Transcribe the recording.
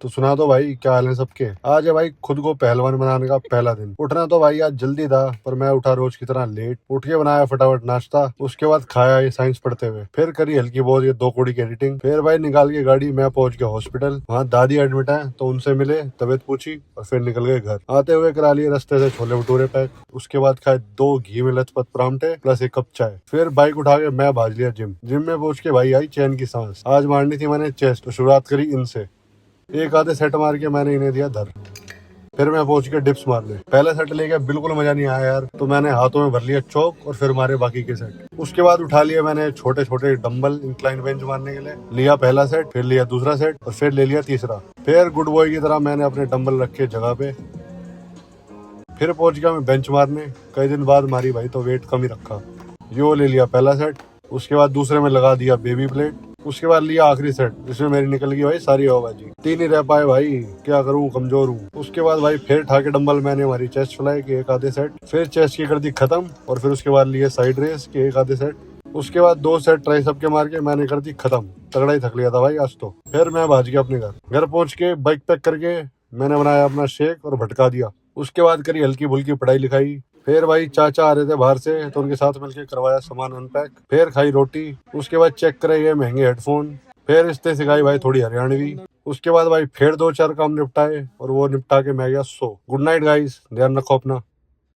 तो सुना दो भाई, क्या हाल है सबके। आज है भाई खुद को पहलवान बनाने का पहला दिन। उठना तो भाई आज जल्दी था, पर मैं उठा रोज की तरह लेट। उठ के बनाया फटाफट नाश्ता, उसके बाद खाया ये साइंस पढ़ते हुए, फिर करी हल्की बहुत ये 2 कौड़ी की एडिटिंग, फिर भाई निकाल के गाड़ी मैं पहुंच गया हॉस्पिटल। वहाँ दादी एडमिट है तो उनसे मिले, तबीयत पूछी और फिर निकल गए घर। आते हुए करा लिए रास्ते से छोले भटूरे पैक, उसके बाद खाए 2 घी में लथपथ परांठे प्लस 1 कप चाय। फिर बाइक उठा के मैं भाज लिया जिम। जिम में पहुंच के भाई आई चैन की सांस। आज मारनी थी मैंने चेस्ट, तो शुरुआत करी इनसे। एक आधे सेट मार के मैंने इन्हें दिया धर। फिर मैं पहुंच के डिप्स मारने। पहला सेट लेके बिल्कुल मजा नहीं आया यार, तो मैंने हाथों में भर लिया चौक और फिर मारे बाकी के सेट। उसके बाद उठा लिए मैंने छोटे छोटे डंबल इंक्लाइन बेंच मारने के लिए। लिया पहला सेट, फिर लिया दूसरा सेट और फिर ले लिया तीसरा। फिर गुड बॉय की तरह मैंने अपने डंबल रखे जगह पे। फिर पहुंच गया मैं बेंच मारने। कई दिन बाद मारी भाई तो वेट कम ही रखा। यो ले लिया पहला सेट, उसके बाद दूसरे में लगा दिया बेबी प्लेट। उसके बाद लिया आखिरी सेट, जिसमें मेरी निकल गई भाई सारी हवाबाजी। 3 ही रह पाए भाई, क्या करूं कमजोर हूं। उसके बाद भाई फिर ठाके डंबल मैंने मारी चेस्ट फ्लाई के 1 आधे सेट, फिर चेस्ट की कर दी खत्म और फिर उसके बाद लिए साइड रेस के 1 आधे सेट। उसके बाद 2 सेट ट्राइसेप के मार के मैंने कर दी खत्म। तगड़ा ही थक लिया था भाई आज तो। फिर मैं भाग गया अपने घर। घर पहुंच के बाइक पैक करके मैंने बनाया अपना शेक और भटका दिया। उसके बाद करी हल्की फुल्की पढ़ाई लिखाई। फिर भाई चाचा आ रहे थे बाहर से, तो उनके साथ मिलकर करवाया सामान अनपैक। फिर खाई रोटी। उसके बाद चेक करे ये महंगे हेडफोन। फिर रिश्ते सिखाई भाई थोड़ी हरियाणवी। उसके बाद भाई फिर 2-4 काम निपटाए और वो निपटा के मैं गया सो। गुड नाइट गाइस, ध्यान रखो अपना।